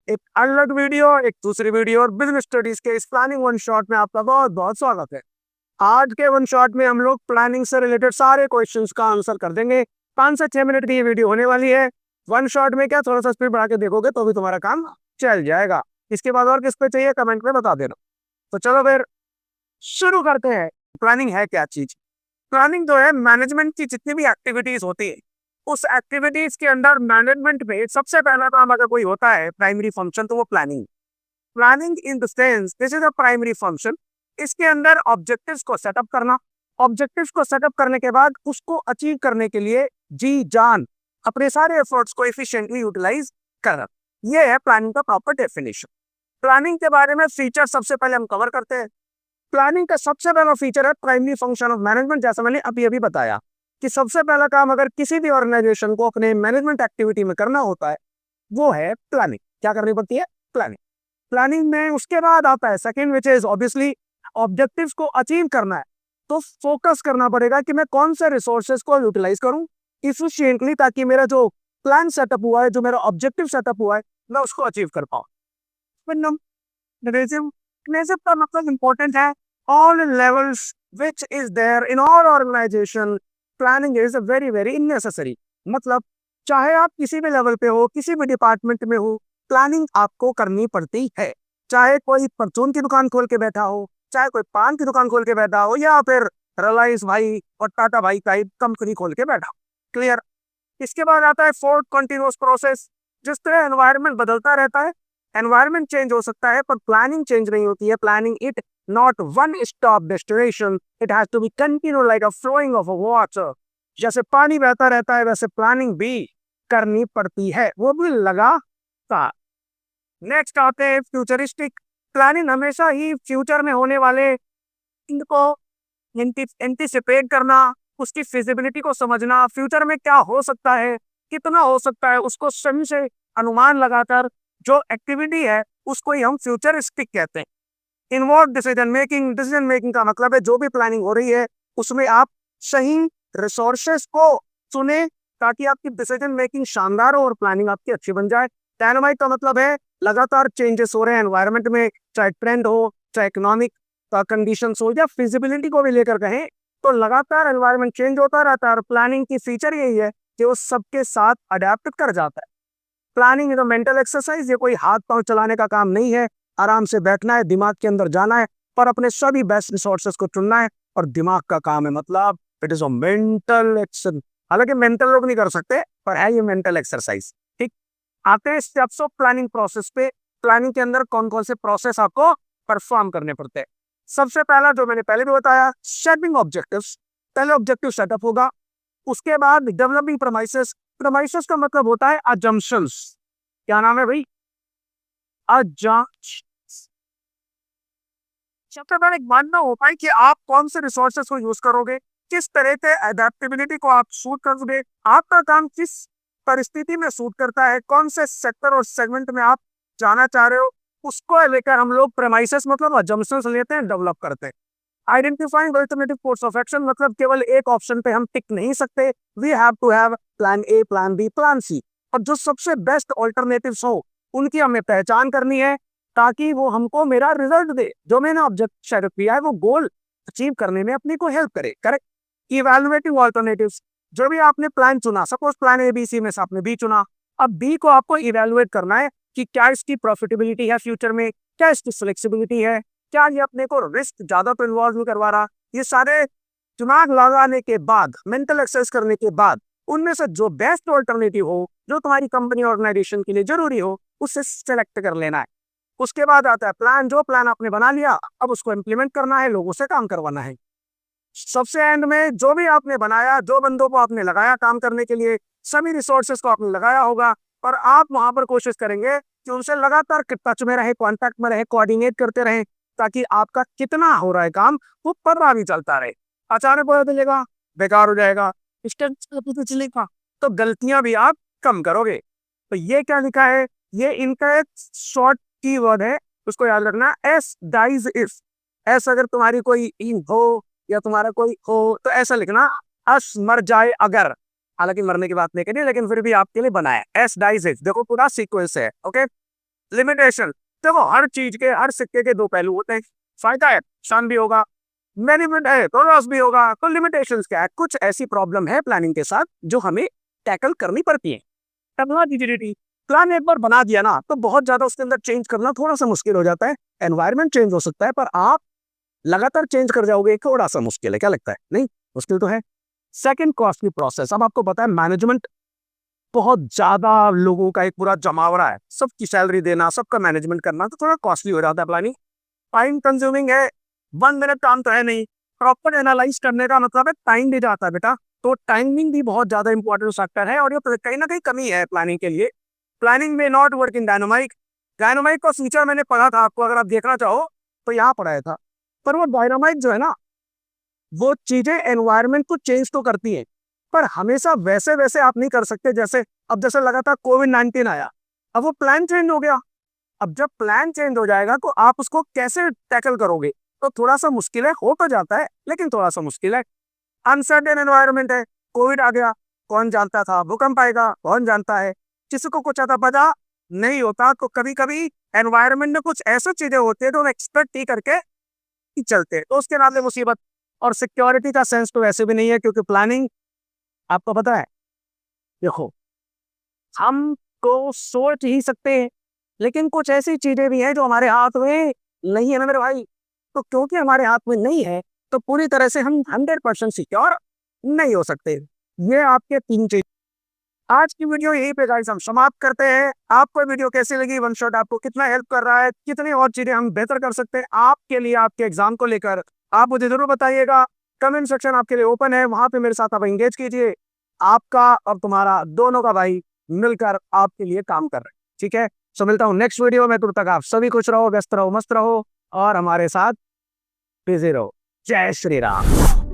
एक अलग वीडियो, एक दूसरी वीडियो और बिजनेस स्टडीज के इस प्लानिंग वन शॉट में आपका बहुत बहुत स्वागत है। आज के वन शॉट में हम लोग प्लानिंग से रिलेटेड सारे क्वेश्चंस का आंसर कर देंगे। 5 से 6 मिनट की ये वीडियो होने वाली है। वन शॉट में क्या, थोड़ा सा स्पीड बढ़ा के देखोगे तो भी तुम्हारा काम चल जाएगा। इसके बाद और किस पे चाहिए कमेंट में बता देना। तो चलो फिर शुरू करते हैं। प्लानिंग है क्या चीज? प्लानिंग जो है मैनेजमेंट की जितनी भी एक्टिविटीज होती है, उस एक्टिविटीज के अंदर मैनेजमेंट में सबसे पहला काम अगर कोई होता है प्राइमरी फंक्शन, तो वो planning. Planning in the sense this is a primary function. इसके अंदर ऑब्जेक्टिव्स को सेटअप करना, ऑब्जेक्टिव्स को सेटअप करने के बाद उसको अचीव करने के लिए जी जान अपने सारे एफर्ट्स को एफिशिएंटली यूटिलाइज करना, ये है प्लानिंग का प्रॉपर डेफिनेशन। प्लानिंग के बारे में फीचर सबसे पहले हम कवर करते हैं। प्लानिंग का सबसे पहला फीचर है प्राइमरी फंक्शन ऑफ मैनेजमेंट। जैसा मैंने अभी बताया कि सबसे पहला काम अगर किसी भी ऑर्गेनाइजेशन को अपने मैनेजमेंट एक्टिविटी में करना होता है, वो है प्लानिंग। क्या करनी पड़ती है? प्लानिंग। प्लानिंग में उसके बाद आता है second, which is obviously objectives को अचीव करना है, तो फोकस करना पड़ेगा कि मैं कौन से रिसोर्सेज को यूटिलाइज करूं इफिशिएंटली, ताकि मेरा जो प्लान सेटअप हुआ है, जो मेरा ऑब्जेक्टिव सेटअप हुआ है, मैं उसको अचीव कर पाऊं। Inclusive का मतलब इम्पोर्टेंट है। All levels which is there in all organization, planning is very very necessary. मतलब चाहे आप किसी भी लेवल पे हो, किसी भी डिपार्टमेंट में हो, प्लानिंग आपको करनी पड़ती है। चाहे कोई परचून की दुकान खोल के बैठा हो, चाहे कोई पान की दुकान खोल के बैठा हो, या फिर रिलायंस भाई और टाटा भाई का कंपनी खोल के बैठा हो। क्लियर? इसके बाद आता है फोर्थ, कंटिन्यूअस प्रोसेस। जिस तरह एनवायरनमेंट बदलता रहता है, एनवायरनमेंट चेंज हो सकता है पर प्लानिंग चेंज नहीं होती है। Planning it not one stop destination, it has to be continue like a flowing of a water. जैसे पानी बहता रहता है, वैसे प्लानिंग भी करनी पड़ती है, वो भी लगातार। नेक्स्ट आते हैं फ्यूचरिस्टिक। प्लानिंग हमेशा ही फ्यूचर में होने वाले इनको एंटिसिपेट करना, उसकी फिजिबिलिटी को समझना, फ्यूचर में क्या हो सकता है, कितना हो सकता है, उसको सही से अनुमान लगाकर जो एक्टिविटी है उसको ही हम फ्यूचरिस्टिक कहते हैं। Involve decision making. Decision making का मतलब है जो भी प्लानिंग हो रही है उसमें आप सही रिसोर्सेस को चुने, ताकि आपकी डिसीजन मेकिंग शानदार हो और प्लानिंग आपकी अच्छी बन जाए। डायनामाइट का मतलब है लगातार चेंजेस हो रहे हैं एनवायरनमेंट में, चाहे ट्रेंड हो, चाहे इकोनॉमिक कंडीशन हो, या फिजिबिलिटी को भी लेकर कहें, तो लगातार एनवायरनमेंट चेंज होता रहता है और प्लानिंग की फीचर यही है कि वो सबके साथ अडेप्ट कर जाता है। Planning is a mental exercise. ये कोई हाथ पांव चलाने का काम नहीं है। आराम से बैठना है, दिमाग के अंदर जाना है, पर अपने सभी बेस्ट रिसोर्सेस को चुनना है, और दिमाग का काम है। मतलब it is a mental action. हालांकि मेंटल लोग नहीं कर सकते, पर है ये मेंटल एक्सरसाइज। ठीक। आते हैं स्टेप्स ऑफ प्लानिंग प्रोसेस पे। प्लानिंग के अंदर कौन कौन से प्रोसेस आपको परफॉर्म करने पड़ते हैं। सबसे पहला जो मैंने पहले भी बताया, शेपिंग ऑब्जेक्टिव्स। पहले ऑब्जेक्टिव सेटअप होगा, उसके बाद डेवलपिंग प्रमाइसेस। प्रमाइसेस का मतलब होता है अजम्पशंस। क्या नाम है भाई? सबसे पहले मानना होता है कि आप कौन से रिसोर्सेस को यूज करोगे, किस तरह के एडेप्टेबिलिटी को आप सूट करोगे, आपका काम किस परिस्थिति में सूट करता है, कौन से सेक्टर और सेगमेंट में आप जाना चाह रहे हो, उसको लेकर हम लोग प्रेमाइसेस मतलब अजम्पशंस लेते हैं, डेवलप करते हैं। Identifying alternative course of action, मतलब केवल एक ऑप्शन पे हम टिक नहीं सकते, we have to have plan A, plan B, plan C. और जो सबसे बेस्ट ऑल्टरनेटिव्स हो उनकी हमें पहचान करनी है, ताकि वो हमको मेरा रिजल्ट दे, जो मैंने ऑब्जेक्ट सेट किया है वो गोल अचीव करने में अपने को हेल्प करे। करेक्ट। Evaluating alternatives. जो भी आपने प्लान चुना, suppose plan A B C में से आपने बी चुना, अब बी को आपको इवैल्यूएट करना है कि क्या इसकी प्रॉफिटेबिलिटी है फ्यूचर में, क्या इसकी फ्लेक्सिबिलिटी है, क्या ये अपने को रिस्क ज्यादा तो इन्वॉल्व नहीं करवा रहा। ये सारे दिमाग लगाने के बाद, मेंटल एक्सरसाइज करने के बाद, उनमें से जो बेस्ट ऑल्टरनेटिव हो, जो तुम्हारी कंपनी ऑर्गेनाइजेशन के लिए जरूरी हो, उसे सेलेक्ट कर लेना है। उसके बाद आता है प्लान। जो प्लान आपने बना लिया, अब उसको इम्प्लीमेंट करना है, लोगों से काम करवाना है। सबसे एंड में जो भी आपने बनाया, जो बंदों को आपने लगाया काम करने के लिए, सभी रिसोर्सेस को आपने लगाया होगा, और आप वहां पर कोशिश करेंगे कि उनसे लगातार टच में रहे, कांटेक्ट में रहे, कोऑर्डिनेट करते रहे, ताकि आपका कितना हो रहा है काम वो पता भी चलता रहे। अचानक पता चलेगा, बेकार हो जाएगा, पता चलेगा, तो गलतियां भी आप कम करोगे। तो ये क्या लिखा है, ये इनका एक शॉर्ट की वर्ड है, उसको याद रखना। S dies if. एस अगर तुम्हारी कोई इन हो या तुम्हारा कोई हो तो ऐसा लिखना, अस मर जाए अगर। हालांकि मरने की बात नहीं करी, लेकिन फिर भी आपके लिए बनाया। एस डाइज इफ, देखो पूरा सीक्वेंस है। ओके। लिमिटेशन। देखो हर चीज के, हर सिक्के के दो पहलू होते हैं। फायदा है, नुकसान भी होगा, बेनिफिट है तो लॉस भी होगा। तो लिमिटेशंस क्या है? कुछ ऐसी प्रॉब्लम है प्लानिंग के साथ जो हमें टैकल करनी पड़ती है। टेक्नोलॉजी, प्लान एक बार बना दिया ना तो बहुत ज्यादा उसके अंदर चेंज करना थोड़ा सा मुश्किल हो जाता है। एनवायरनमेंट चेंज हो सकता है पर आप लगातार चेंज कर जाओगे, थोड़ा सा मुश्किल है। क्या लगता है? नहीं, मुश्किल तो है। Second, costly process. अब आपको पता है मैनेजमेंट बहुत ज्यादा लोगों का एक पूरा जमावड़ा है, सबकी सैलरी देना, सबका मैनेजमेंट करना, तो थोड़ा कॉस्टली हो जाता है प्लानिंग। टाइम कंज्यूमिंग है, 1 मिनट काम तो है नहीं। प्रॉपर एनालाइज करने का मतलब है टाइम भी जाता है बेटा। तो टाइमिंग भी बहुत ज्यादा इंपॉर्टेंट फैक्टर है और ये कहीं ना कहीं कमी है प्लानिंग के लिए। प्लानिंग में not work in dynamic. Dynamic का फीचर मैंने पढ़ा था, आपको अगर आप देखना चाहो तो यहाँ पढ़ाया था। पर वो डायनामाइक जो है ना, वो चीजें एनवायरनमेंट को चेंज तो करती हैं पर हमेशा वैसे वैसे आप नहीं कर सकते। जैसे अब जैसे लगा था कोविड-19 आया, अब वो प्लान चेंज हो गया। अब जब प्लान चेंज हो जाएगा तो आप उसको कैसे टैकल करोगे? तो थोड़ा सा मुश्किल है, हो तो जाता है लेकिन थोड़ा सा मुश्किल है। अनसर्टेन एनवायरनमेंट है, कोविड आ गया, कौन जानता था भूकंप आएगा, कौन जानता है, किसी को कुछ आता पता नहीं होता। तो कभी कभी एनवायरनमेंट में कुछ ऐसी चीजें होती है जो हम एक्सपेक्ट ही करके ही चलते हैं, तो उसके नाते मुसीबत। और सिक्योरिटी का सेंस तो वैसे भी नहीं है क्योंकि प्लानिंग, आपको पता है, देखो हम तो सोच ही सकते हैं लेकिन कुछ ऐसी चीजें भी हैं जो हमारे हाथ में नहीं है ना मेरे भाई। तो क्योंकि हमारे हाथ में नहीं है तो पूरी तरह से हम 100% सिक्योर नहीं हो सकते। ये आपके 3 चीज। आज की वीडियो यहीं पे गाइस हम समाप्त करते हैं। आपको वीडियो कैसी लगी? वन शॉट आपको कितना हेल्प कर रहा है, कितनी और चीजें हम बेहतर कर सकते हैं आपके लिए, आपके एग्जाम को लेकर, आप मुझे जरूर बताइएगा। कमेंट सेक्शन आपके लिए ओपन है, वहां पे मेरे साथ आप एंगेज कीजिए। आपका और तुम्हारा दोनों का भाई मिलकर आपके लिए काम कर रहे हैं। ठीक है, सो मिलता हूँ नेक्स्ट वीडियो में। तब तक आप सभी खुश रहो, व्यस्त रहो, मस्त रहो और हमारे साथ बिजी रहो। जय श्री राम।